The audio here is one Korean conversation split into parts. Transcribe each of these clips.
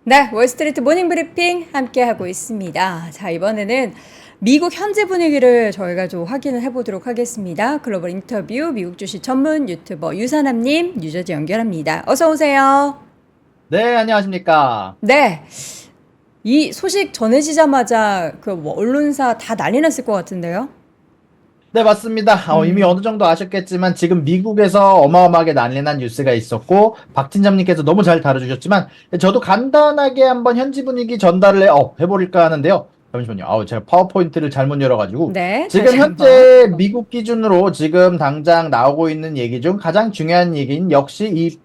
네, 월스트리트 모닝 브리핑 함께하고 있습니다. 자, 이번에는 미국 현재 분위기를 저희가 좀 확인을 해보도록 하겠습니다. 글로벌 인터뷰 미국 주식 전문 유튜버 유사남님 뉴저지 연결합니다. 어서 오세요. 네, 안녕하십니까. 네, 이 소식 전해지자마자 언론사 다 난리 났을 것 같은데요. 네, 맞습니다. 이미 어느 정도 아셨겠지만 지금 미국에서 어마어마하게 난리난 뉴스가 있었고 박 팀장님께서 너무 잘 다뤄주셨지만 저도 간단하게 한번 현지 분위기 전달을 해버릴까 하는데요. 잠시만요. 제가 파워포인트를 잘못 열어가지고 네, 지금 다시 한번. 현재 미국 기준으로 지금 당장 나오고 있는 얘기 중 가장 중요한 얘기는 역시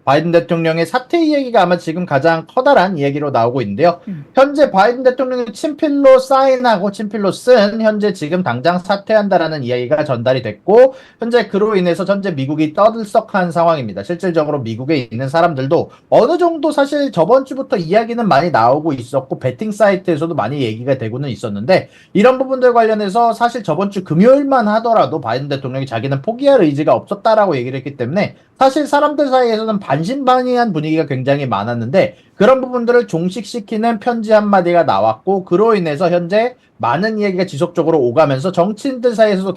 바이든 대통령의 사퇴 이야기가 아마 지금 가장 커다란 이야기로 나오고 있는데요. 현재 바이든 대통령이 친필로 사인하고 친필로 쓴 현재 지금 당장 사퇴한다라는 이야기가 전달이 됐고 현재 그로 인해서 현재 미국이 떠들썩한 상황입니다. 실질적으로 미국에 있는 사람들도 어느 정도 사실 저번 주부터 이야기는 많이 나오고 있었고 베팅 사이트에서도 많이 얘기가 되고는 있었는데 이런 부분들 관련해서 사실 저번 주 금요일만 하더라도 바이든 대통령이 자기는 포기할 의지가 없었다라고 얘기를 했기 때문에 사실 사람들 사이에서는 반신반의한 분위기가 굉장히 많았는데 그런 부분들을 종식시키는 편지 한마디가 나왔고 그로 인해서 현재 많은 이야기가 지속적으로 오가면서 정치인들 사이에서도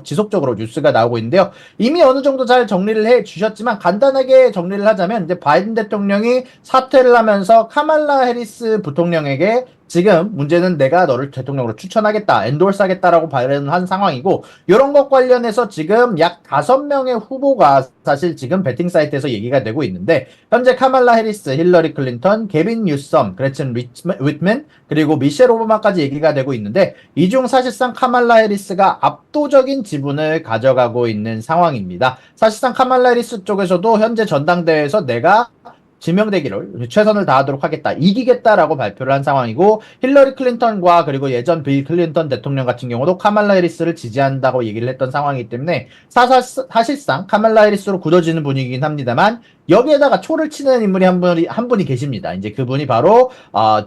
지속적으로 뉴스가 나오고 있는데요. 이미 어느 정도 잘 정리를 해 주셨지만 간단하게 정리를 하자면 이제 바이든 대통령이 사퇴를 하면서 카말라 해리스 부통령에게 지금 문제는 내가 너를 대통령으로 추천하겠다, 엔돌스 하겠다라고 발언한 상황이고 이런 것 관련해서 지금 약 5명의 후보가 사실 지금 베팅 사이트에서 얘기가 되고 있는데 현재 카말라 해리스, 힐러리 클린턴, 게빈 뉴섬, 그레친 위트맨 그리고 미셸 오바마까지 얘기가 되고 있는데 이 중 사실상 카말라 해리스가 압도적인 지분을 가져가고 있는 상황입니다. 사실상 카말라 해리스 쪽에서도 현재 전당대회에서 내가 지명되기를 최선을 다하도록 하겠다, 이기겠다라고 발표를 한 상황이고 힐러리 클린턴과 그리고 예전 빌 클린턴 대통령 같은 경우도 카말라 해리스를 지지한다고 얘기를 했던 상황이기 때문에 사실상 카말라 해리스로 굳어지는 분위기긴 합니다만 여기에다가 초를 치는 인물이 한 분이 계십니다. 이제 그분이 바로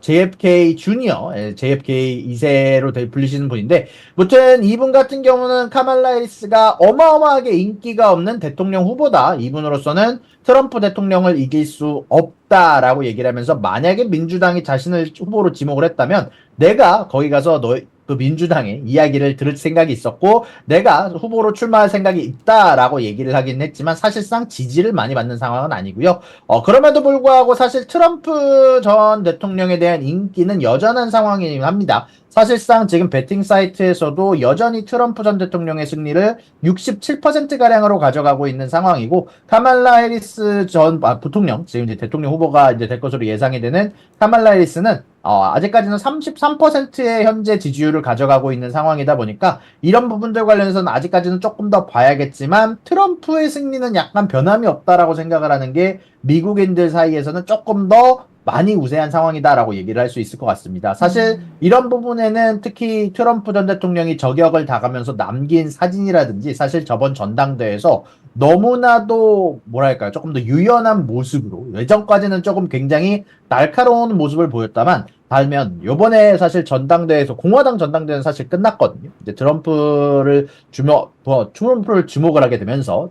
JFK 주니어, JFK 2세로 불리시는 분인데 무튼 이분 같은 경우는 카말라 해리스가 어마어마하게 인기가 없는 대통령 후보다. 이분으로서는 트럼프 대통령을 이길 수 없다라고 얘기를 하면서 만약에 민주당이 자신을 후보로 지목을 했다면 내가 거기 가서 그 민주당의 이야기를 들을 생각이 있었고 내가 후보로 출마할 생각이 있다라고 얘기를 하긴 했지만 사실상 지지를 많이 받는 상황은 아니고요. 그럼에도 불구하고 사실 트럼프 전 대통령에 대한 인기는 여전한 상황이긴 합니다. 사실상 지금 베팅 사이트에서도 여전히 트럼프 전 대통령의 승리를 67%가량으로 가져가고 있는 상황이고 카말라 해리스 전 부통령, 지금 이제 대통령 후보가 이제 될 것으로 예상이 되는 카말라 해리스는 아직까지는 33%의 현재 지지율을 가져가고 있는 상황이다 보니까 이런 부분들 관련해서는 아직까지는 조금 더 봐야겠지만 트럼프의 승리는 약간 변함이 없다라고 생각을 하는 게 미국인들 사이에서는 조금 더 많이 우세한 상황이다라고 얘기를 할 수 있을 것 같습니다. 사실 이런 부분에는 특히 트럼프 전 대통령이 저격을 당하면서 남긴 사진이라든지 사실 저번 전당대회에서 너무나도 뭐랄까요, 조금 더 유연한 모습으로 예전까지는 조금 굉장히 날카로운 모습을 보였다만 달면 요번에 사실 전당대회에서 공화당 전당대회는 사실 끝났거든요. 이제 트럼프를 지목을 하게 되면서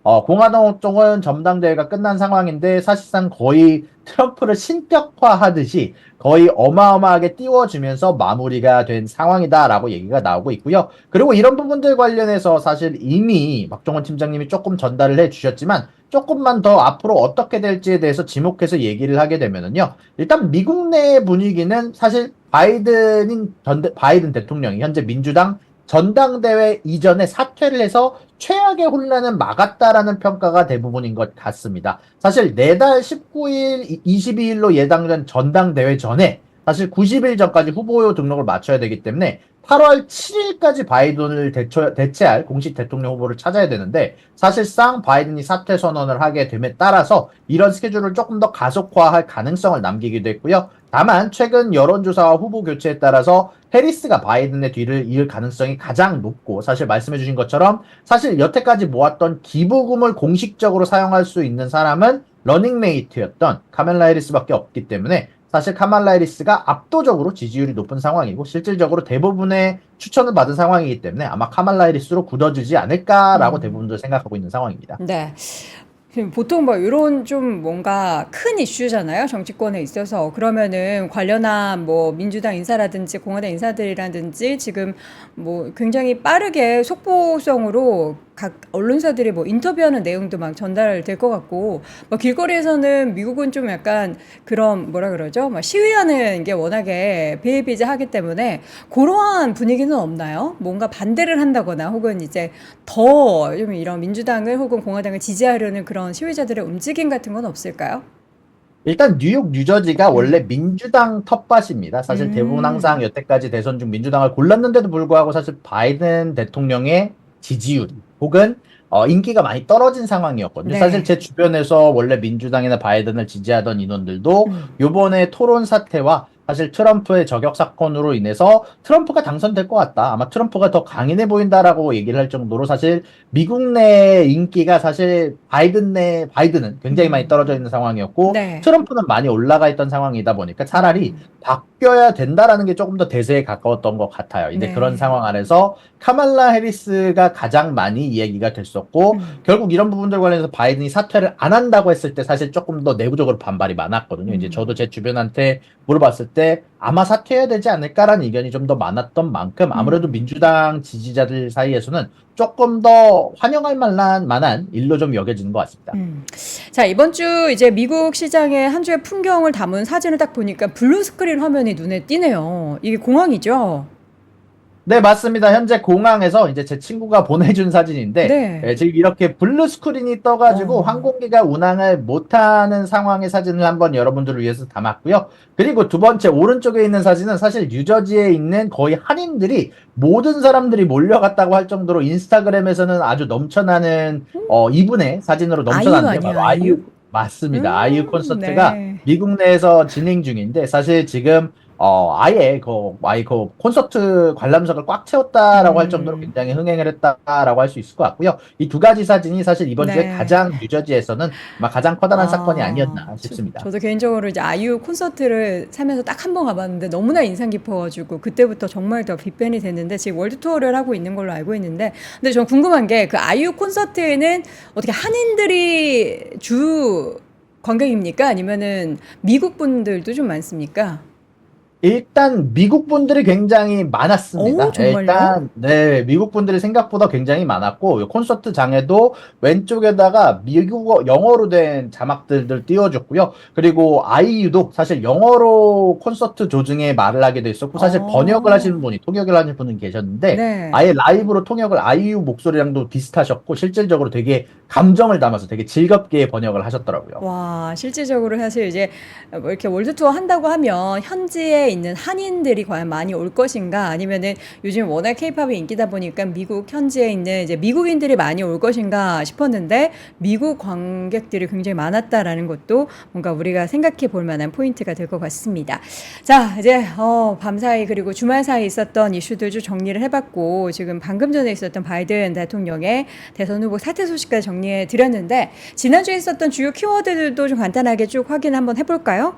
공화당 쪽은 전당대회가 끝난 상황인데 사실상 거의 트럼프를 신격화하듯이 거의 어마어마하게 띄워주면서 마무리가 된 상황이다라고 얘기가 나오고 있고요. 그리고 이런 부분들 관련해서 사실 이미 박종원 팀장님이 조금 전달을 해주셨지만 조금만 더 앞으로 어떻게 될지에 대해서 지목해서 얘기를 하게 되면은요. 일단 미국 내 분위기는 사실 바이든 대통령이 현재 민주당 전당대회 이전에 사퇴를 해서 최악의 혼란은 막았다라는 평가가 대부분인 것 같습니다. 사실 내달 19일, 22일로 예당된 전당대회 전에 사실 90일 전까지 후보 등록을 마쳐야 되기 때문에 8월 7일까지 바이든을 대체할 공식 대통령 후보를 찾아야 되는데 사실상 바이든이 사퇴 선언을 하게 됨에 따라서 이런 스케줄을 조금 더 가속화할 가능성을 남기기도 했고요. 다만 최근 여론조사와 후보 교체에 따라서 해리스가 바이든의 뒤를 이을 가능성이 가장 높고 사실 말씀해주신 것처럼 사실 여태까지 모았던 기부금을 공식적으로 사용할 수 있는 사람은 러닝메이트였던 카멜라 해리스밖에 없기 때문에 사실 카말라 해리스가 압도적으로 지지율이 높은 상황이고 실질적으로 대부분의 추천을 받은 상황이기 때문에 아마 카말라 해리스로 굳어지지 않을까라고 대부분들 생각하고 있는 상황입니다. 네. 지금 보통 뭐 이런 좀 뭔가 큰 이슈잖아요. 정치권에 있어서. 그러면은 관련한 뭐 민주당 인사라든지 공화당 인사들이라든지 지금 뭐 굉장히 빠르게 속보성으로 각 언론사들이 뭐 인터뷰하는 내용도 막 전달될 것 같고, 뭐 길거리에서는 미국은 좀 약간 그런 뭐라 그러죠? 막 시위하는 게 워낙에 비일비재하기 때문에 그러한 분위기는 없나요? 뭔가 반대를 한다거나 혹은 이제 더 좀 이런 민주당을 혹은 공화당을 지지하려는 그런 시위자들의 움직임 같은 건 없을까요? 일단 뉴욕, 뉴저지가 원래 음. 민주당 텃밭입니다. 사실 대부분 항상 음. 여태까지 대선 중 민주당을 골랐는데도 불구하고 사실 바이든 대통령의 지지율 혹은 인기가 많이 떨어진 상황이었거든요. 사실 네. 제 주변에서 원래 민주당이나 바이든을 지지하던 인원들도 음. 요번에 토론 사태와 사실 트럼프의 저격 사건으로 인해서 트럼프가 당선될 것 같다. 아마 트럼프가 더 강인해 보인다라고 얘기를 할 정도로 사실 미국 내 인기가 사실 바이든은 굉장히 많이 음. 떨어져 있는 상황이었고 네. 트럼프는 많이 올라가 있던 상황이다 보니까 차라리 음. 바뀌어야 된다라는 게 조금 더 대세에 가까웠던 것 같아요. 이제 그런 네. 상황 안에서 카말라 해리스가 가장 많이 이야기가 됐었고 음. 결국 이런 부분들 관련해서 바이든이 사퇴를 안 한다고 했을 때 사실 조금 더 내부적으로 반발이 많았거든요. 이제 저도 음. 제 주변한테 물어봤을 때 아마 사퇴해야 되지 않을까라는 의견이 좀 더 많았던 만큼 아무래도 음. 민주당 지지자들 사이에서는 조금 더 환영할 만한 일로 좀 여겨지는 것 같습니다. 음. 자, 이번 주 이제 미국 시장의 한 주의 풍경을 담은 사진을 딱 보니까 블루 스크린 화면이 눈에 띄네요. 이게 공항이죠? 네, 맞습니다. 현재 공항에서 이제 제 친구가 보내준 사진인데, 네. 지금 이렇게 블루 스크린이 떠가지고 어. 항공기가 운항을 못하는 상황의 사진을 한번 여러분들을 위해서 담았고요. 그리고 두 번째 오른쪽에 있는 사진은 사실 뉴저지에 있는 거의 한인들이 모든 사람들이 몰려갔다고 할 정도로 인스타그램에서는 아주 넘쳐나는 이분의 사진으로 아이유 넘쳐나는데요. 아니에요, 바로 아이유? 맞습니다. 아이유 콘서트가 네. 미국 내에서 진행 중인데 사실 지금 아예 그 콘서트 관람석을 꽉 채웠다라고 할 정도로 음. 굉장히 흥행을 했다라고 할 수 있을 것 같고요. 이 두 가지 사진이 사실 이번 주에 네. 가장 뉴저지에서는 아마 가장 커다란 사건이 아, 아니었나 싶습니다. 저도 개인적으로 이제 아이유 콘서트를 살면서 딱 한 번 가봤는데 너무나 인상 깊어가지고 그때부터 정말 더 빅팬이 됐는데 지금 월드 투어를 하고 있는 걸로 알고 있는데, 근데 전 궁금한 게 그 아이유 콘서트에는 어떻게 한인들이 주 관객입니까? 아니면은 미국 분들도 좀 많습니까? 일단 미국 분들이 굉장히 오, 많았습니다. 정말요? 네, 미국 분들이 생각보다 굉장히 많았고 콘서트장에도 왼쪽에다가 미국어 영어로 된 자막들을 띄워줬고요. 그리고 아이유도 사실 영어로 콘서트 도중에 말을 하게 돼 있었고 사실 번역을 하시는 어, 분이 통역을 하시는 분은 계셨는데 네. 아예 라이브로 통역을 아이유 목소리랑도 비슷하셨고 실질적으로 되게 감정을 담아서 되게 즐겁게 번역을 하셨더라고요. 와, 실질적으로 사실 이제 뭐 이렇게 월드 투어 한다고 하면 현지에 있는 한인들이 과연 많이 올 것인가, 아니면은 요즘 워낙 케이팝이 인기다 보니까 미국 현지에 있는 이제 미국인들이 많이 올 것인가 싶었는데 미국 관객들이 굉장히 많았다라는 것도 뭔가 우리가 생각해 볼 만한 포인트가 될 것 같습니다. 자, 이제 밤사이 그리고 주말 사이 있었던 이슈들 좀 정리를 해봤고, 지금 방금 전에 있었던 바이든 대통령의 대선 후보 사퇴 소식까지 정리해 드렸는데, 지난주에 있었던 주요 키워드들도 좀 간단하게 쭉 확인 한번 해볼까요?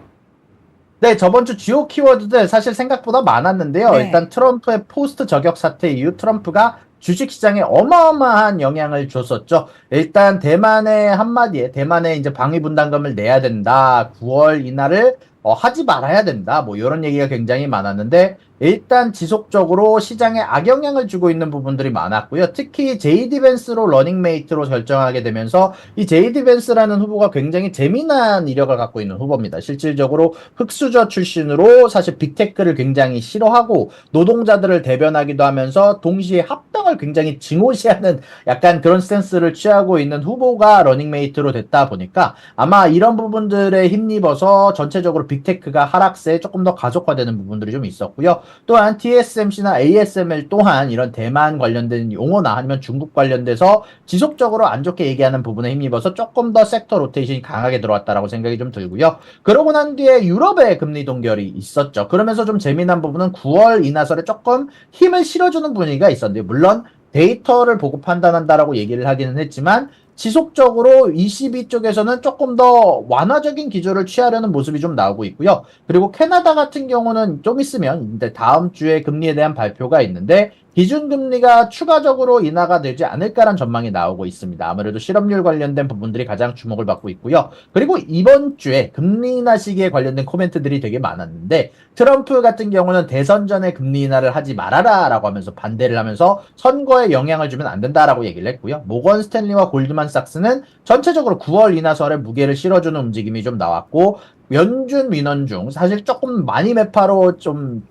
네, 저번 주 주요 키워드들 사실 생각보다 많았는데요. 네. 일단 트럼프의 포스트 저격 사태 이후 트럼프가 주식시장에 어마어마한 영향을 줬었죠. 일단 대만의 한마디에 대만에 이제 방위분담금을 내야 된다. 9월 이날을 하지 말아야 된다. 뭐 이런 얘기가 굉장히 많았는데 일단 지속적으로 시장에 악영향을 주고 있는 부분들이 많았고요. 특히 제이디 벤스로 러닝메이트로 결정하게 되면서 이 제이디 벤스라는 후보가 굉장히 재미난 이력을 갖고 있는 후보입니다. 실질적으로 흑수저 출신으로 사실 빅테크를 굉장히 싫어하고 노동자들을 대변하기도 하면서 동시에 합병을 굉장히 증오시하는 약간 그런 스탠스를 취하고 있는 후보가 러닝메이트로 됐다 보니까 아마 이런 부분들에 힘입어서 전체적으로 빅테크가 하락세에 조금 더 가속화되는 부분들이 좀 있었고요. 또한 TSMC나 ASML 또한 이런 대만 관련된 용어나 아니면 중국 관련돼서 지속적으로 안 좋게 얘기하는 부분에 힘입어서 조금 더 섹터 로테이션이 강하게 들어왔다라고 생각이 좀 들고요. 그러고 난 뒤에 유럽의 금리 동결이 있었죠. 그러면서 좀 재미난 부분은 9월 인하설에 조금 힘을 실어주는 분위기가 있었는데 물론 데이터를 보고 판단한다라고 얘기를 하기는 했지만 지속적으로 ECB 쪽에서는 조금 더 완화적인 기조를 취하려는 모습이 좀 나오고 있고요. 그리고 캐나다 같은 경우는 좀 있으면 이제 다음 주에 금리에 대한 발표가 있는데 기준금리가 추가적으로 인하가 되지 않을까라는 전망이 나오고 있습니다. 아무래도 실업률 관련된 부분들이 가장 주목을 받고 있고요. 그리고 이번 주에 금리 인하 시기에 관련된 코멘트들이 되게 많았는데 트럼프 같은 경우는 대선 전에 금리 인하를 하지 말아라 라고 하면서 반대를 하면서 선거에 영향을 주면 안 된다라고 얘기를 했고요. 모건 스탠리와 골드만삭스는 전체적으로 9월 인하설에 무게를 실어주는 움직임이 좀 나왔고 연준 민원 중 사실 조금 많이 매파로 좀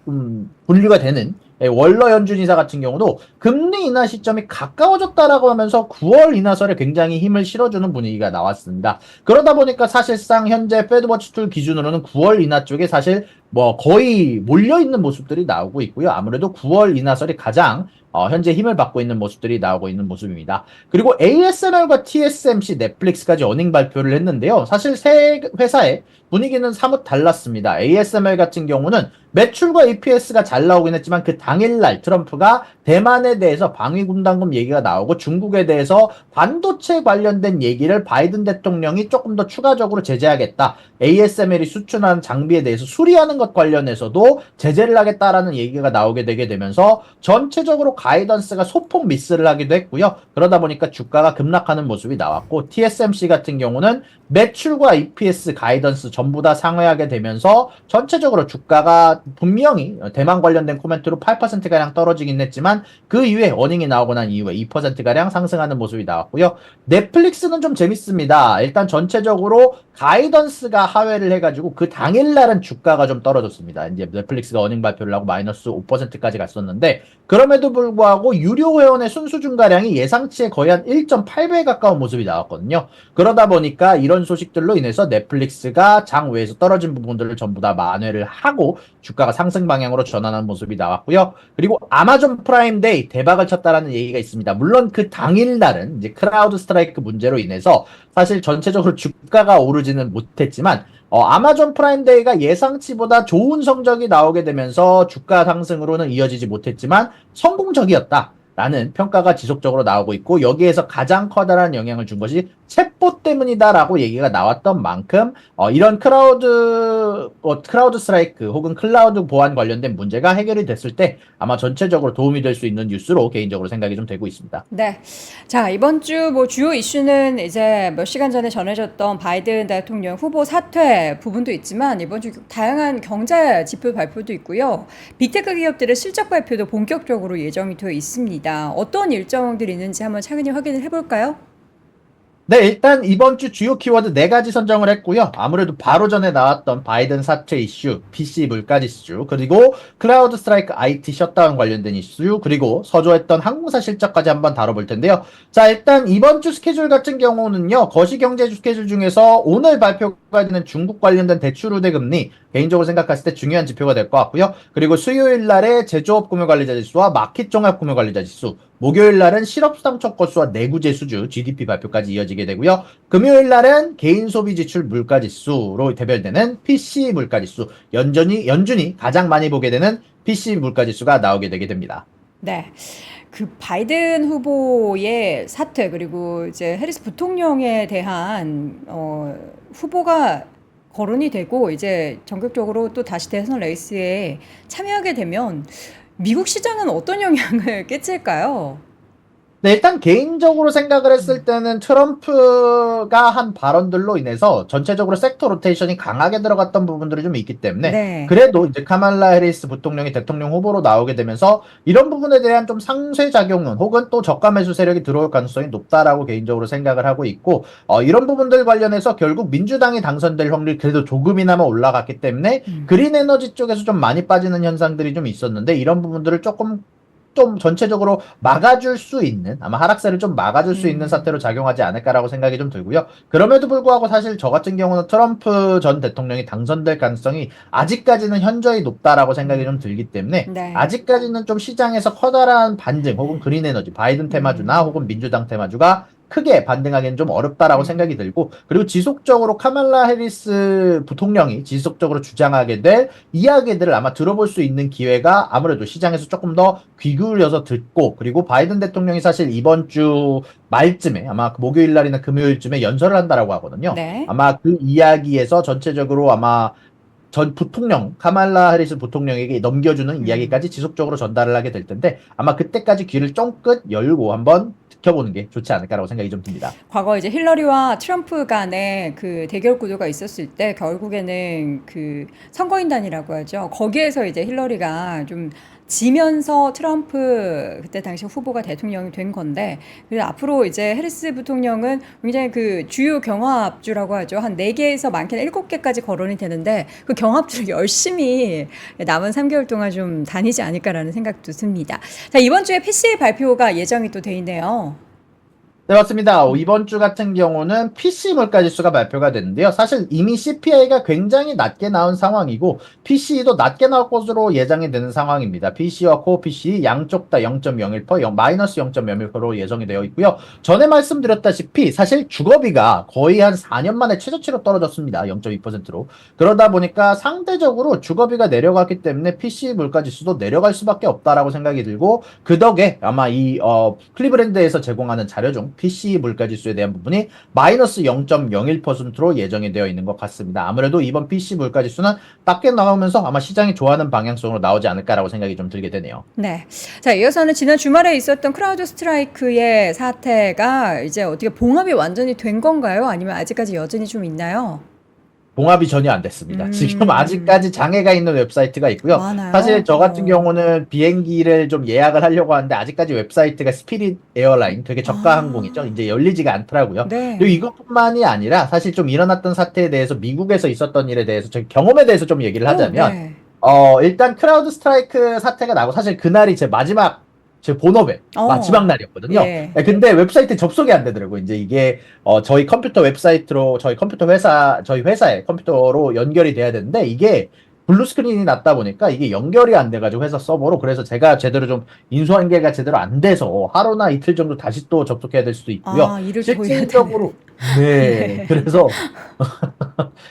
분류가 되는 월러 연준 이사 같은 경우도 금리 인하 시점이 가까워졌다라고 하면서 9월 인하설에 굉장히 힘을 실어주는 분위기가 나왔습니다. 그러다 보니까 사실상 현재 패드워치 툴 기준으로는 9월 인하 쪽에 사실 뭐 거의 몰려있는 모습들이 나오고 있고요. 아무래도 9월 인하설이 가장 현재 힘을 받고 있는 모습들이 나오고 있는 모습입니다. 그리고 ASML과 TSMC, 넷플릭스까지 어닝 발표를 했는데요. 사실 세 회사의 분위기는 사뭇 달랐습니다. ASML 같은 경우는 매출과 EPS가 잘 나오긴 했지만 그 당일날 트럼프가 대만에 대해서 방위군단금 얘기가 나오고 중국에 대해서 반도체 관련된 얘기를 바이든 대통령이 조금 더 추가적으로 제재하겠다. ASML이 수출하는 장비에 대해서 수리하는 것 관련해서도 제재를 하겠다라는 얘기가 나오게 되게 되면서 전체적으로 가이던스가 소폭 미스를 하기도 했고요. 그러다 보니까 주가가 급락하는 모습이 나왔고 TSMC 같은 경우는 매출과 EPS 가이던스 전부 다 상회하게 되면서 전체적으로 주가가 분명히 대만 관련된 코멘트로 8%가량 떨어지긴 했지만 그 이후에 어닝이 나오고 난 이후에 2%가량 상승하는 모습이 나왔고요. 넷플릭스는 좀 재밌습니다. 일단 전체적으로 가이던스가 하회를 해가지고 그 당일날은 주가가 좀 떨어졌습니다. 이제 넷플릭스가 어닝 발표를 하고 마이너스 5%까지 갔었는데 그럼에도 불구하고 유료 회원의 순수 증가량이 예상치에 거의 한 1.8배 가까운 모습이 나왔거든요. 그러다 보니까 이런 소식들로 인해서 넷플릭스가 장외에서 떨어진 부분들을 전부 다 만회를 하고 주가가 상승 방향으로 전환하는 모습이 나왔고요. 그리고 아마존 프라임 데이 대박을 쳤다라는 얘기가 있습니다. 물론 그 당일날은 이제 크라우드 스트라이크 문제로 인해서 사실 전체적으로 주가가 오르지는 못했지만 아마존 프라임 데이가 예상치보다 좋은 성적이 나오게 되면서 주가 상승으로는 이어지지 못했지만 성공적이었다. 라는 평가가 지속적으로 나오고 있고 여기에서 가장 커다란 영향을 준 것이 챗봇 때문이다라고 얘기가 나왔던 만큼 이런 크라우드 스트라이크 혹은 클라우드 보안 관련된 문제가 해결이 됐을 때 아마 전체적으로 도움이 될 수 있는 뉴스로 개인적으로 생각이 좀 되고 있습니다. 네. 자, 이번 주 뭐 주요 이슈는 이제 몇 시간 전에 전해졌던 바이든 대통령 후보 사퇴 부분도 있지만 이번 주 다양한 경제 지표 발표도 있고요. 빅테크 기업들의 실적 발표도 본격적으로 예정이 되어 있습니다. 어떤 일정들이 있는지 한번 차근히 확인을 해볼까요? 네, 일단 이번 주 주요 키워드 4가지 선정을 했고요. 아무래도 바로 전에 나왔던 바이든 사퇴 이슈, PC 물가 지수, 그리고 클라우드 스트라이크 IT 셧다운 관련된 이슈, 그리고 서조했던 항공사 실적까지 한번 다뤄볼 텐데요. 자, 일단 이번 주 스케줄 같은 경우는요. 거시경제 스케줄 중에서 오늘 발표가 되는 중국 관련된 대출 우대 금리, 개인적으로 생각했을 때 중요한 지표가 될 것 같고요. 그리고 수요일 날에 제조업 구매 관리자 지수와 마켓 종합 구매 관리자 지수, 목요일 날은 실업 수당초 건수와 내구재 수주, GDP 발표까지 이어지게 되고요. 금요일 날은 개인 소비 지출 물가 지수로 대별되는 PC 물가 지수, 연준이 가장 많이 보게 되는 PC 물가 지수가 나오게 되게 됩니다. 네. 그 바이든 후보의 사퇴 그리고 이제 해리스 부통령에 대한 후보가 거론이 되고 이제 전격적으로 또 다시 대선 레이스에 참여하게 되면 미국 시장은 어떤 영향을 끼칠까요? 네, 일단 개인적으로 생각을 했을 때는 트럼프가 한 발언들로 인해서 전체적으로 섹터 로테이션이 강하게 들어갔던 부분들이 좀 있기 때문에 네. 그래도 이제 카말라 해리스 부통령이 대통령 후보로 나오게 되면서 이런 부분에 대한 좀 상쇄작용은 혹은 또 저가 매수 세력이 들어올 가능성이 높다라고 개인적으로 생각을 하고 있고 이런 부분들 관련해서 결국 민주당이 당선될 확률이 그래도 조금이나마 올라갔기 때문에 그린 에너지 쪽에서 좀 많이 빠지는 현상들이 좀 있었는데 이런 부분들을 좀 전체적으로 막아줄 수 있는, 아마 하락세를 좀 막아줄 수 있는 사태로 작용하지 않을까라고 생각이 좀 들고요. 그럼에도 불구하고 사실 저 같은 경우는 트럼프 전 대통령이 당선될 가능성이 아직까지는 현저히 높다라고 생각이 좀 들기 때문에 네. 아직까지는 좀 시장에서 커다란 반등 혹은 그린 에너지, 바이든 테마주나 혹은 민주당 테마주가 크게 반등하기는 좀 어렵다라고 생각이 들고 그리고 지속적으로 카말라 해리스 부통령이 지속적으로 주장하게 될 이야기들을 아마 들어볼 수 있는 기회가 아무래도 시장에서 조금 더 귀 기울여서 듣고 그리고 바이든 대통령이 사실 이번 주 말쯤에 아마 목요일 날이나 금요일쯤에 연설을 한다라고 하거든요. 네. 아마 그 이야기에서 전체적으로 아마 전 부통령 카말라 해리스 부통령에게 넘겨주는 이야기까지 지속적으로 전달을 하게 될 텐데 아마 그때까지 귀를 쫑긋 열고 한번 지켜보는 게 좋지 않을까라고 생각이 좀 듭니다. 과거 이제 힐러리와 트럼프 간의 그 대결 구도가 있었을 때 결국에는 그 선거인단이라고 하죠. 거기에서 이제 힐러리가 좀 지면서 트럼프 그때 당시 후보가 대통령이 된 건데 그래서 앞으로 이제 해리스 부통령은 굉장히 그 주요 경합주라고 하죠. 한 4개에서 많게는 7개까지 거론이 되는데 그 경합주를 열심히 남은 3개월 동안 좀 다니지 않을까라는 생각도 듭니다. 자, 이번 주에 PC 발표가 예정이 또 돼 있네요. 네, 맞습니다. 이번 주 같은 경우는 PC 물가지수가 발표가 됐는데요. 사실 이미 CPI가 굉장히 낮게 나온 상황이고 PC도 낮게 나올 것으로 예상이 되는 상황입니다. PC와 코어 PC 양쪽 다 0.01%, 마이너스 0.01%로 예정이 되어 있고요. 전에 말씀드렸다시피 사실 주거비가 거의 한 4년 만에 최저치로 떨어졌습니다. 0.2%로. 그러다 보니까 상대적으로 주거비가 내려갔기 때문에 PC 물가지수도 내려갈 수밖에 없다라고 생각이 들고 그 덕에 아마 이 클리브랜드에서 제공하는 자료 중 PC 물가지수에 대한 부분이 마이너스 0.01%로 예정이 되어 있는 것 같습니다. 아무래도 이번 PC 물가지수는 낮게 나오면서 아마 시장이 좋아하는 방향성으로 나오지 않을까라고 생각이 좀 들게 되네요. 네. 자, 이어서는 지난 주말에 있었던 크라우드 스트라이크의 사태가 이제 어떻게 봉합이 완전히 된 건가요? 아니면 아직까지 여전히 좀 있나요? 봉합이 전혀 안 됐습니다. 지금 아직까지 장애가 있는 웹사이트가 있고요. 많아요. 사실 저 같은 경우는 비행기를 좀 예약을 하려고 하는데 아직까지 웹사이트가 스피릿 에어라인 되게 저가 항공이죠. 이제 열리지가 않더라고요. 네. 그리고 이것뿐만이 아니라 사실 좀 일어났던 사태에 대해서 미국에서 있었던 일에 대해서 제 경험에 대해서 좀 얘기를 하자면 네. 일단 크라우드 스트라이크 사태가 나고 사실 그날이 제 마지막 제 본업의 마지막 날이었거든요. 예. 네, 근데 웹사이트 접속이 안 되더라고요. 이제 이게 저희 컴퓨터 웹사이트로 저희 컴퓨터 회사 저희 회사의 컴퓨터로 연결이 돼야 되는데 이게 블루 스크린이 났다 보니까 이게 연결이 안 돼가지고 회사 서버로 그래서 제가 제대로 좀 인수한계가 제대로 안 돼서 하루나 이틀 정도 다시 또 접속해야 될 수도 있고요. 일을 더 해야 실질적으로 네. 그래서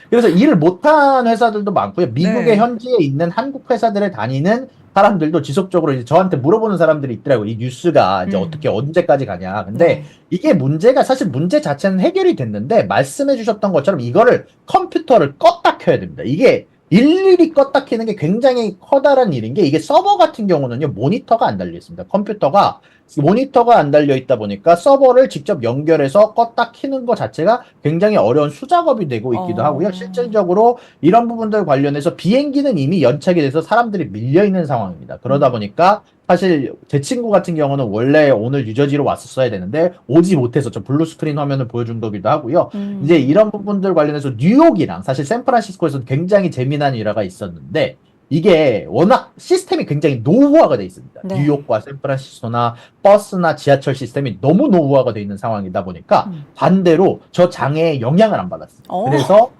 그래서 일을 못한 회사들도 많고요. 미국의 네. 현지에 있는 한국 회사들에 다니는 사람들도 지속적으로 이제 저한테 물어보는 사람들이 있더라고요. 이 뉴스가 이제 어떻게 언제까지 가냐. 근데 네. 이게 문제가 사실 문제 자체는 해결이 됐는데 말씀해 주셨던 것처럼 이거를 컴퓨터를 껐다 켜야 됩니다. 이게 일일이 껐다 켜는 게 굉장히 커다란 일인 게 이게 서버 같은 경우는요. 모니터가 안 달려 있습니다. 컴퓨터가 모니터가 안 달려 있다 보니까 서버를 직접 연결해서 껐다 켜는 것 자체가 굉장히 어려운 수작업이 되고 있기도 하고요. 실질적으로 이런 부분들 관련해서 비행기는 이미 연착이 돼서 사람들이 밀려 있는 상황입니다. 그러다 보니까 사실 제 친구 같은 경우는 원래 오늘 유저지로 왔었어야 되는데 오지 못해서 저 블루 스크린 화면을 보여준 거기도 하고요. 이제 이런 부분들 관련해서 뉴욕이랑 사실 샌프란시스코에서는 굉장히 재미난 일화가 있었는데 이게 워낙 시스템이 굉장히 노후화가 돼 있습니다. 네. 뉴욕과 샌프란시스코나 버스나 지하철 시스템이 너무 노후화가 돼 있는 상황이다 보니까 반대로 저 장애에 영향을 안 받았어요. 그래서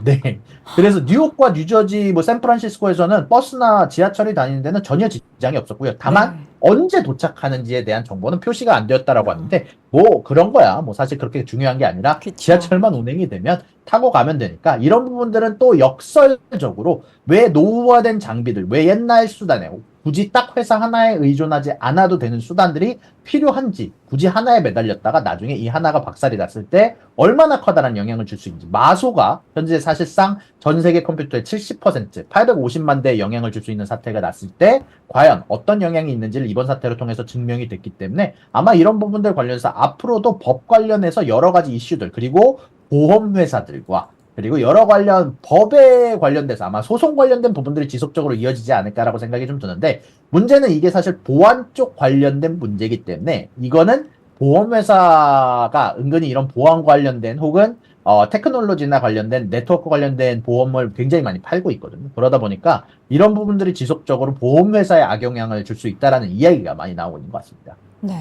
네. 그래서 뉴욕과 뉴저지, 뭐 샌프란시스코에서는 버스나 지하철이 다니는 데는 전혀 지장이 없었고요. 다만 언제 도착하는지에 대한 정보는 표시가 안 되었다라고 하는데 뭐 그런 거야. 뭐 사실 그렇게 중요한 게 아니라 그쵸. 지하철만 운행이 되면 타고 가면 되니까 이런 부분들은 또 역설적으로 왜 노후화된 장비들, 왜 옛날 수단에 굳이 딱 회사 하나에 의존하지 않아도 되는 수단들이 필요한지 굳이 하나에 매달렸다가 나중에 이 하나가 박살이 났을 때 얼마나 커다란 영향을 줄 수 있는지 마소가 현재 사실상 전 세계 컴퓨터의 70% 850만 대에 영향을 줄 수 있는 사태가 났을 때 과연 어떤 영향이 있는지를 이번 사태를 통해서 증명이 됐기 때문에 아마 이런 부분들 관련해서 앞으로도 법 관련해서 여러 가지 이슈들 그리고 보험회사들과 그리고 여러 관련 법에 관련돼서 아마 소송 관련된 부분들이 지속적으로 이어지지 않을까라고 생각이 좀 드는데 문제는 이게 사실 보안 쪽 관련된 문제이기 때문에 이거는 보험회사가 은근히 이런 보안 관련된 혹은 테크놀로지나 관련된 네트워크 관련된 보험을 굉장히 많이 팔고 있거든요. 그러다 보니까 이런 부분들이 지속적으로 보험회사에 악영향을 줄 수 있다라는 이야기가 많이 나오고 있는 것 같습니다. 네.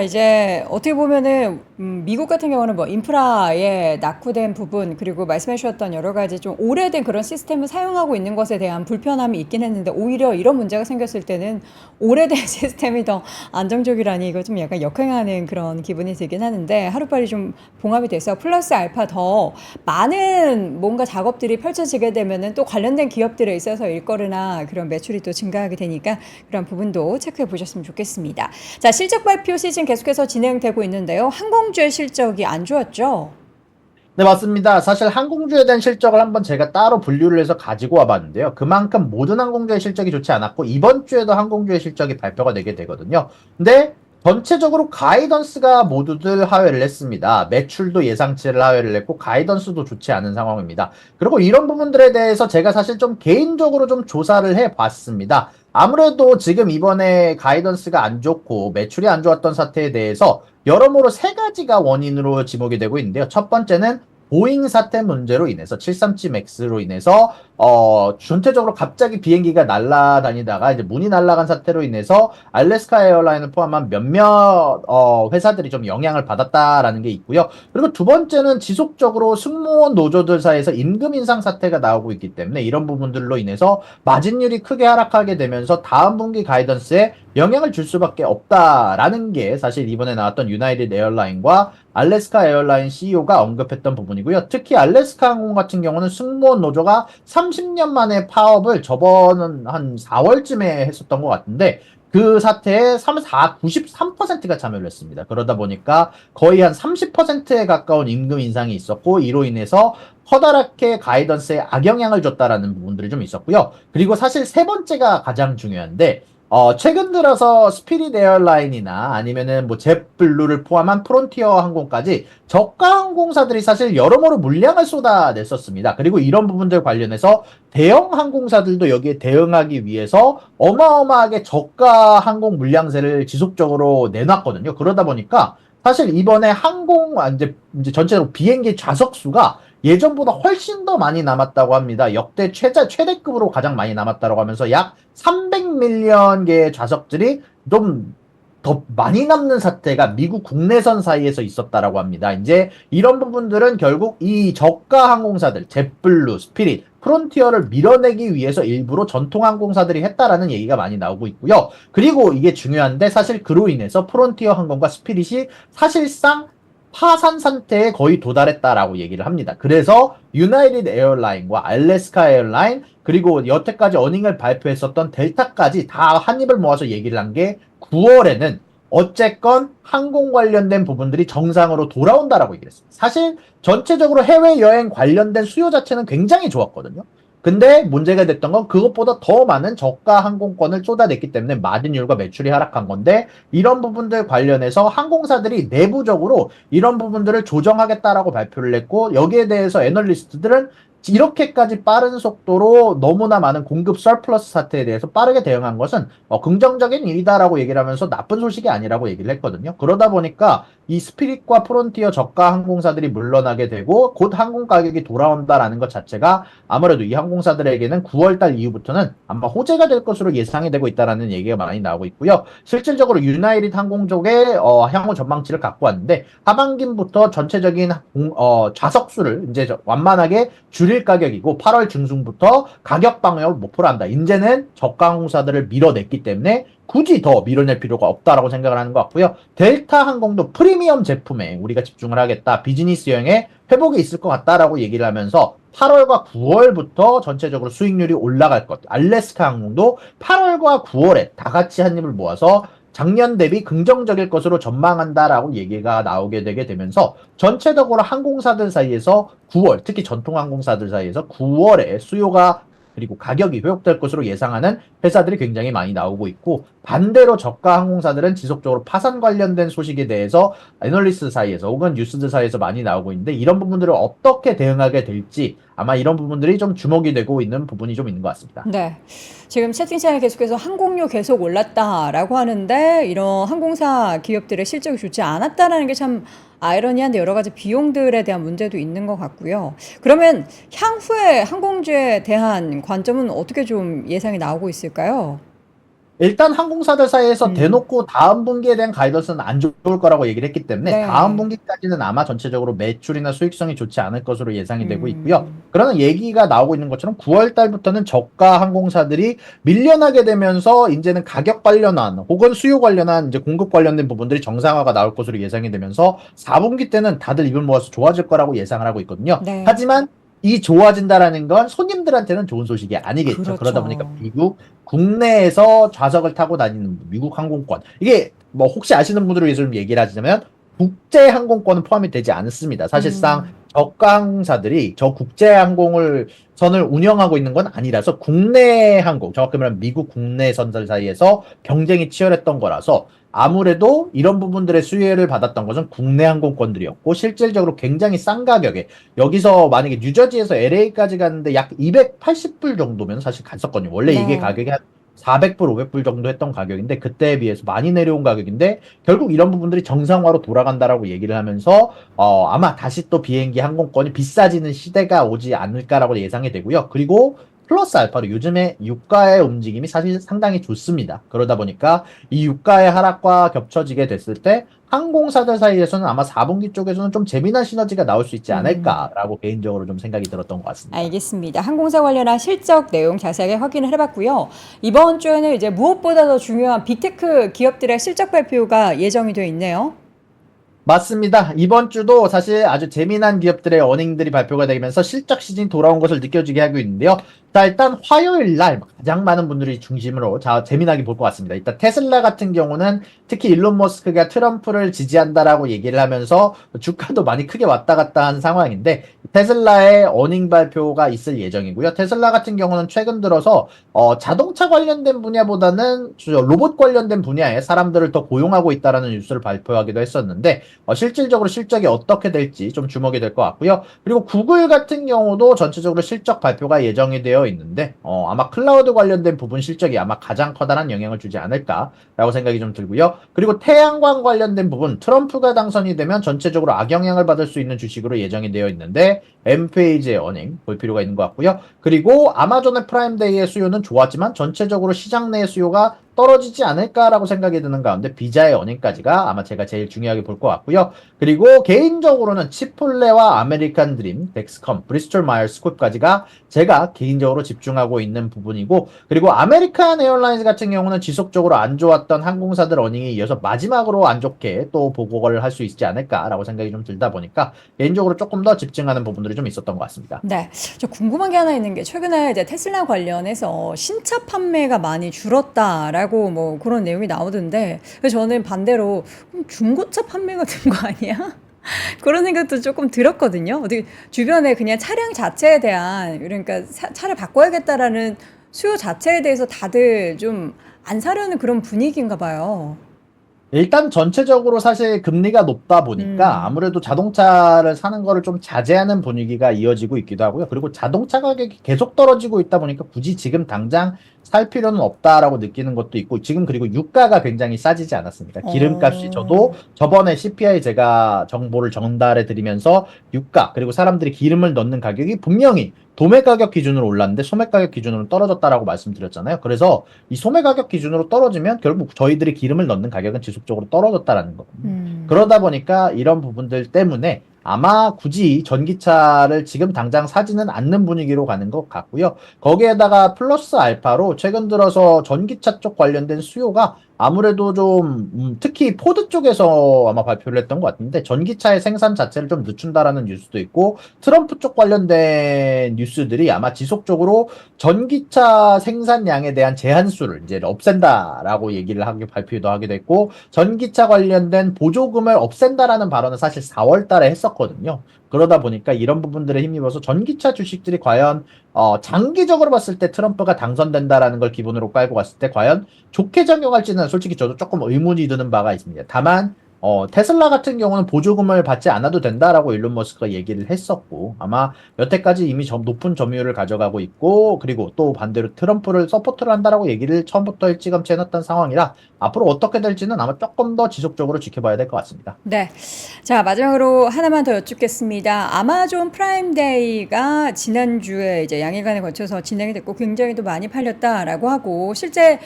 이제 어떻게 보면은 미국 같은 경우는 뭐 인프라에 낙후된 부분 그리고 말씀해 주셨던 여러 가지 좀 오래된 그런 시스템을 사용하고 있는 것에 대한 불편함이 있긴 했는데 오히려 이런 문제가 생겼을 때는 오래된 시스템이 더 안정적이라니 이거 좀 약간 역행하는 그런 기분이 들긴 하는데 하루빨리 좀 봉합이 돼서 플러스 알파 더 많은 뭔가 작업들이 펼쳐지게 되면은 또 관련된 기업들에 있어서 일거리나 그런 매출이 또 증가하게 되니까 그런 부분도 체크해 보셨으면 좋겠습니다. 자, 실적 발표 시즌 계속해서 진행되고 있는데요. 항공주의 실적이 안 좋았죠? 네, 맞습니다. 사실 항공주에 대한 실적을 한번 제가 따로 분류를 해서 가지고 와봤는데요. 그만큼 모든 항공주의 실적이 좋지 않았고, 이번 주에도 항공주의 실적이 발표가 되게 되거든요. 근데 전체적으로 가이던스가 모두들 하회를 했습니다. 매출도 예상치를 하회를 했고, 가이던스도 좋지 않은 상황입니다. 그리고 이런 부분들에 대해서 제가 사실 좀 개인적으로 좀 조사를 해봤습니다. 아무래도 지금 이번에 가이던스가 안 좋고, 매출이 안 좋았던 사태에 대해서 여러모로 세 가지가 원인으로 지목이 되고 있는데요. 첫 번째는 보잉 사태 문제로 인해서 737 맥스로 인해서 전체적으로 갑자기 비행기가 날아다니다가 이제 문이 날아간 사태로 인해서 알래스카 에어라인을 포함한 몇몇 회사들이 좀 영향을 받았다라는 게 있고요. 그리고 두 번째는 지속적으로 승무원 노조들 사이에서 임금 인상 사태가 나오고 있기 때문에 이런 부분들로 인해서 마진율이 크게 하락하게 되면서 다음 분기 가이던스에 영향을 줄 수밖에 없다라는 게 사실 이번에 나왔던 유나이티드 에어라인과 알래스카 에어라인 CEO가 언급했던 부분이고요. 특히 알래스카 항공 같은 경우는 승무원 노조가 30년 만에 파업을 저번 한 4월쯤에 했었던 것 같은데 그 사태에 93%가 참여를 했습니다. 그러다 보니까 거의 한 30%에 가까운 임금 인상이 있었고 이로 인해서 커다랗게 가이던스에 악영향을 줬다라는 부분들이 좀 있었고요. 그리고 사실 세 번째가 가장 중요한데 최근 들어서 스피릿 에어라인이나 아니면은 뭐 젯블루를 포함한 프론티어 항공까지 저가 항공사들이 사실 여러모로 물량을 쏟아냈었습니다. 그리고 이런 부분들 관련해서 대형 항공사들도 여기에 대응하기 위해서 어마어마하게 저가 항공 물량세를 지속적으로 내놨거든요. 그러다 보니까 사실 이번에 이제 전체적으로 비행기 좌석 수가 예전보다 훨씬 더 많이 남았다고 합니다. 역대 최대급으로 가장 많이 남았다고 하면서 약 300밀리언 개의 좌석들이 좀 더 많이 남는 사태가 미국 국내선 사이에서 있었다라고 합니다. 이제 이런 부분들은 결국 이 저가 항공사들, 젯블루, 스피릿, 프론티어를 밀어내기 위해서 일부러 전통 항공사들이 했다라는 얘기가 많이 나오고 있고요. 그리고 이게 중요한데 사실 그로 인해서 프론티어 항공과 스피릿이 사실상 파산 상태에 거의 도달했다라고 얘기를 합니다. 그래서 유나이티드 에어라인과 알래스카 에어라인 그리고 여태까지 어닝을 발표했었던 델타까지 다 한 입을 모아서 얘기를 한 게 9월에는 어쨌건 항공 관련된 부분들이 정상으로 돌아온다라고 얘기를 했습니다. 사실 전체적으로 해외여행 관련된 수요 자체는 굉장히 좋았거든요. 근데 문제가 됐던 건 그것보다 더 많은 저가 항공권을 쏟아냈기 때문에 마진율과 매출이 하락한 건데 이런 부분들 관련해서 항공사들이 내부적으로 이런 부분들을 조정하겠다라고 발표를 했고 여기에 대해서 애널리스트들은 이렇게까지 빠른 속도로 너무나 많은 공급 서플러스 사태에 대해서 빠르게 대응한 것은 긍정적인 일이다라고 얘기를 하면서 나쁜 소식이 아니라고 얘기를 했거든요. 그러다 보니까 이 스피릿과 프론티어 저가 항공사들이 물러나게 되고 곧 항공 가격이 돌아온다라는 것 자체가 아무래도 이 항공사들에게는 9월달 이후부터는 아마 호재가 될 것으로 예상이 되고 있다라는 얘기가 많이 나오고 있고요. 실질적으로 유나이티드 항공 쪽에 향후 전망치를 갖고 왔는데 하반기부터 전체적인 좌석 수를 이제 완만하게 줄일 가격이고 8월 중순부터 가격 방역을 목표로 한다. 이제는 저가 항공사들을 밀어냈기 때문에 굳이 더 밀어낼 필요가 없다라고 생각을 하는 것 같고요. 델타 항공도 프리미엄 제품에 우리가 집중을 하겠다. 비즈니스 여행에 회복이 있을 것 같다라고 얘기를 하면서 8월과 9월부터 전체적으로 수익률이 올라갈 것. 알래스카 항공도 8월과 9월에 다 같이 한 입을 모아서 작년 대비 긍정적일 것으로 전망한다라고 얘기가 나오게 되게 되면서 전체적으로 항공사들 사이에서 9월, 특히 전통 항공사들 사이에서 9월에 수요가 그리고 가격이 회복될 것으로 예상하는 회사들이 굉장히 많이 나오고 있고 반대로 저가 항공사들은 지속적으로 파산 관련된 소식에 대해서 애널리스트 사이에서 혹은 뉴스들 사이에서 많이 나오고 있는데 이런 부분들을 어떻게 대응하게 될지 아마 이런 부분들이 좀 주목이 되고 있는 부분이 좀 있는 것 같습니다. 네. 지금 채팅창에 계속해서 항공료 계속 올랐다라고 하는데 이런 항공사 기업들의 실적이 좋지 않았다라는 게 참 아이러니한데 여러 가지 비용들에 대한 문제도 있는 것 같고요. 그러면 향후에 항공주에 대한 관점은 어떻게 좀 예상이 나오고 있을까요? 일단 항공사들 사이에서 음. 대놓고 다음 분기에 대한 가이던스는 안 좋을 거라고 얘기를 했기 때문에 네. 다음 분기까지는 아마 전체적으로 매출이나 수익성이 좋지 않을 것으로 예상이 되고 있고요. 음. 그러나 얘기가 나오고 있는 것처럼 9월 달부터는 저가 항공사들이 밀려나게 되면서 이제는 가격 관련한 혹은 수요 관련한 이제 공급 관련된 부분들이 정상화가 나올 것으로 예상이 되면서 4분기 때는 다들 입을 모아서 좋아질 거라고 예상을 하고 있거든요. 네. 하지만 이 좋아진다라는 건 손님들한테는 좋은 소식이 아니겠죠. 그렇죠. 그러다 보니까 미국 국내에서 좌석을 타고 다니는 미국 항공권 이게 뭐 혹시 아시는 분들을 위해서 좀 얘기를 하자면 국제 항공권은 포함이 되지 않습니다. 사실상 저가항공사들이 저 국제항공을 선을 운영하고 있는 건 아니라서 국내 항공, 정확히 말하면 미국 국내 선들 사이에서 경쟁이 치열했던 거라서 아무래도 이런 부분들의 수혜를 받았던 것은 국내 항공권들이었고 실질적으로 굉장히 싼 가격에 여기서 만약에 뉴저지에서 LA까지 갔는데 약 280불 정도면 사실 갔었거든요. 원래 이게 네. 가격이 한 400불, 500불 정도 했던 가격인데 그때에 비해서 많이 내려온 가격인데 결국 이런 부분들이 정상화로 돌아간다라고 얘기를 하면서 아마 다시 또 비행기 항공권이 비싸지는 시대가 오지 않을까라고 예상이 되고요. 그리고 플러스 알파로 요즘에 유가의 움직임이 사실 상당히 좋습니다. 그러다 보니까 이 유가의 하락과 겹쳐지게 됐을 때 항공사들 사이에서는 아마 4분기 쪽에서는 좀 재미난 시너지가 나올 수 있지 않을까라고 개인적으로 좀 생각이 들었던 것 같습니다. 알겠습니다. 항공사 관련한 실적 내용 자세하게 확인을 해봤고요. 이번 주에는 이제 무엇보다 더 중요한 빅테크 기업들의 실적 발표가 예정이 되어 있네요. 맞습니다. 이번 주도 사실 아주 재미난 기업들의 어닝들이 발표가 되면서 실적 시즌이 돌아온 것을 느껴지게 하고 있는데요. 자, 일단 화요일 날 가장 많은 분들이 중심으로 재미나게 볼 것 같습니다. 일단 테슬라 같은 경우는 특히 일론 머스크가 트럼프를 지지한다라고 얘기를 하면서 주가도 많이 크게 왔다 갔다 한 상황인데 테슬라의 어닝 발표가 있을 예정이고요. 테슬라 같은 경우는 최근 들어서 자동차 관련된 분야보다는 로봇 관련된 분야에 사람들을 더 고용하고 있다라는 뉴스를 발표하기도 했었는데 실질적으로 실적이 어떻게 될지 좀 주목이 될 것 같고요. 그리고 구글 같은 경우도 전체적으로 실적 발표가 예정이 되어 있는데 아마 클라우드 관련된 부분 실적이 아마 가장 커다란 영향을 주지 않을까라고 생각이 좀 들고요. 그리고 태양광 관련된 부분 트럼프가 당선이 되면 전체적으로 악영향을 받을 수 있는 주식으로 예정이 되어 있는데 엠페이지의 어닝 볼 필요가 있는 것 같고요. 그리고 아마존의 프라임데이의 수요는 좋았지만 전체적으로 시장 내의 수요가 떨어지지 않을까라고 생각이 드는 가운데 비자의 어닝까지가 아마 제가 제일 중요하게 볼 것 같고요. 그리고 개인적으로는 치폴레와 아메리칸 드림, 덱스컴, 브리스톨 마이어스 스콧까지가 제가 개인적으로 집중하고 있는 부분이고 그리고 아메리칸 에어라인즈 같은 경우는 지속적으로 안 좋았던 항공사들 어닝에 이어서 마지막으로 안 좋게 또 보고를 할 수 있지 않을까라고 생각이 좀 들다 보니까 개인적으로 조금 더 집중하는 부분들이 좀 있었던 것 같습니다. 네, 저 궁금한 게 하나 있는 게 최근에 이제 테슬라 관련해서 신차 판매가 많이 줄었다라고 뭐 그런 내용이 나오던데 그래서 저는 반대로 중고차 판매가 된 거 아니야? 그런 생각도 조금 들었거든요. 어떻게 주변에 그냥 차량 자체에 대한 그러니까 차를 바꿔야겠다라는 수요 자체에 대해서 다들 좀 안 사려는 그런 분위기인가 봐요. 일단 전체적으로 사실 금리가 높다 보니까 음, 아무래도 자동차를 사는 거를 좀 자제하는 분위기가 이어지고 있기도 하고요. 그리고 자동차 가격이 계속 떨어지고 있다 보니까 굳이 지금 당장 살 필요는 없다라고 느끼는 것도 있고 지금 그리고 유가가 굉장히 싸지지 않았습니까? 기름값이 저도 어, 저번에 CPI 제가 정보를 전달해 드리면서 유가 그리고 사람들이 기름을 넣는 가격이 분명히 도매 가격 기준으로 올랐는데 소매 가격 기준으로 떨어졌다라고 말씀드렸잖아요. 그래서 이 소매 가격 기준으로 떨어지면 결국 저희들이 기름을 넣는 가격은 지속적으로 떨어졌다라는 거거든요. 음, 그러다 보니까 이런 부분들 때문에 아마 굳이 전기차를 지금 당장 사지는 않는 분위기로 가는 것 같고요. 거기에다가 플러스 알파로 최근 들어서 전기차 쪽 관련된 수요가 아무래도 좀 특히 포드 쪽에서 아마 발표를 했던 것 같은데 전기차의 생산 자체를 좀 늦춘다라는 뉴스도 있고 트럼프 쪽 관련된 뉴스들이 아마 지속적으로 전기차 생산량에 대한 제한수를 이제 없앤다라고 얘기를 하게 발표도 하게 됐고 전기차 관련된 보조금을 없앤다라는 발언을 사실 4월 달에 했었거든요. 그러다 보니까 이런 부분들에 힘입어서 전기차 주식들이 과연 장기적으로 봤을 때 트럼프가 당선된다라는 걸 기본으로 깔고 갔을 때 과연 좋게 작용할지는 솔직히 저도 조금 의문이 드는 바가 있습니다. 다만 테슬라 같은 경우는 보조금을 받지 않아도 된다라고 일론 머스크가 얘기를 했었고 아마 여태까지 이미 높은 점유율을 가져가고 있고 그리고 또 반대로 트럼프를 서포트를 한다라고 얘기를 처음부터 일찌감치 해놨던 상황이라 앞으로 어떻게 될지는 아마 조금 더 지속적으로 지켜봐야 될 것 같습니다. 네. 자, 마지막으로 하나만 더 여쭙겠습니다. 아마존 프라임데이가 지난주에 이제 양일간에 걸쳐서 진행이 됐고 굉장히 또 많이 팔렸다라고 하고 실제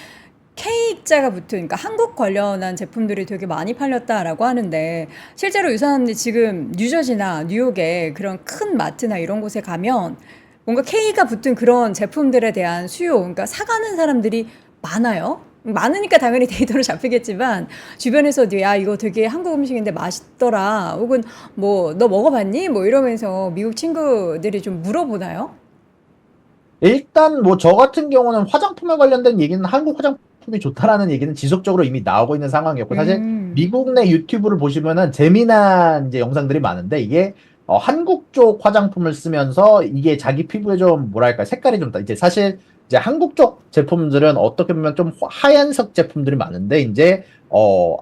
K자가 붙은 그러니까 한국 관련한 제품들이 되게 많이 팔렸다라고 하는데 실제로 유사한데 지금 뉴저지나 뉴욕에 그런 큰 마트나 이런 곳에 가면 뭔가 K가 붙은 그런 제품들에 대한 수요, 그러니까 사가는 사람들이 많아요. 많으니까 당연히 데이터로 잡히겠지만 주변에서도 야 이거 되게 한국 음식인데 맛있더라 혹은 뭐 너 먹어봤니? 뭐 이러면서 미국 친구들이 좀 물어보나요? 일단 뭐 저 같은 경우는 화장품에 관련된 얘기는 한국 화장품이 좋다라는 얘기는 지속적으로 이미 나오고 있는 상황이었고 사실 음, 미국 내 유튜브를 보시면은 재미난 이제 영상들이 많은데 이게 한국 쪽 화장품을 쓰면서 이게 자기 피부에 좀 뭐랄까 색깔이 좀 이제 사실 이제 한국 쪽 제품들은 어떻게 보면 좀 하얀색 제품들이 많은데 이제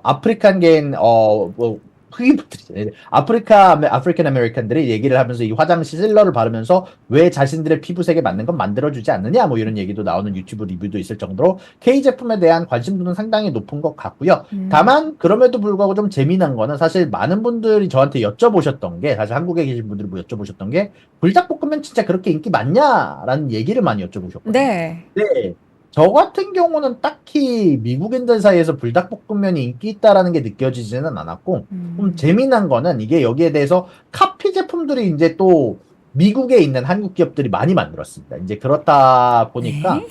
아프리칸계인 뭐 흑인분들이 아프리칸 아메리칸들이 얘기를 하면서 이 화장 실러를 바르면서 왜 자신들의 피부색에 맞는 건 만들어주지 않느냐 뭐 이런 얘기도 나오는 유튜브 리뷰도 있을 정도로 K 제품에 대한 관심도는 상당히 높은 것 같고요. 다만 그럼에도 불구하고 좀 재미난 거는 사실 많은 분들이 저한테 여쭤보셨던 게 사실 한국에 계신 분들이 뭐 여쭤보셨던 게 불닭볶음면 진짜 그렇게 인기 많냐라는 얘기를 많이 여쭤보셨거든요. 네. 네. 저 같은 경우는 딱히 미국인들 사이에서 불닭볶음면이 인기 있다라는 게 느껴지지는 않았고, 좀 재미난 거는 이게 여기에 대해서 카피 제품들이 이제 또 미국에 있는 한국 기업들이 많이 만들었습니다. 이제 그렇다 보니까,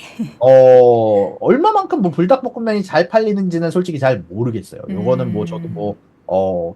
얼마만큼 뭐 불닭볶음면이 잘 팔리는지는 솔직히 잘 모르겠어요. 요거는 뭐 저도 뭐,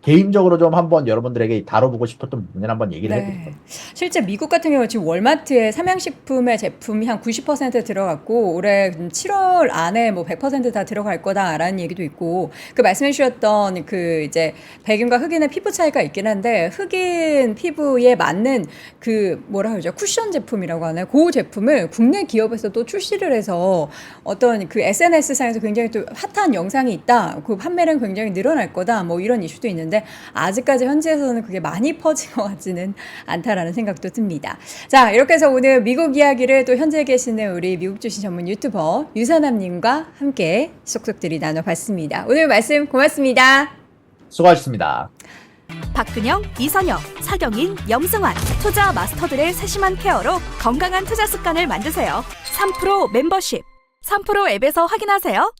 개인적으로 좀 한번 여러분들에게 다뤄보고 싶었던 부분을 한번 얘기를 해드릴게요. 실제 미국 같은 경우 지금 월마트에 삼양식품의 제품이 한 90% 들어갔고 올해 7월 안에 뭐 100% 다 들어갈 거다라는 얘기도 있고 그 말씀해 주셨던 그 이제 백인과 흑인의 피부 차이가 있긴 한데 흑인 피부에 맞는 그 뭐라 그러죠 쿠션 제품이라고 하나요? 그 제품을 국내 기업에서도 출시를 해서 어떤 그 SNS상에서 굉장히 또 핫한 영상이 있다. 그 판매량 굉장히 늘어날 거다. 뭐 이런 이슈도 있는데 아직까지 현지에서는 그게 많이 퍼진 것 같지는 않다라는 생각도 듭니다. 자, 이렇게 해서 오늘 미국 이야기를 또 현지에 계시는 우리 미국 주신 전문 유튜버 유사남님과 함께 쏙쏙들이 나눠봤습니다. 오늘 말씀 고맙습니다. 수고하셨습니다. 박근영, 이선영, 사경인, 염승환 투자 마스터들의 세심한 케어로 건강한 투자 습관을 만드세요. 3프로 멤버십 3프로 앱에서 확인하세요.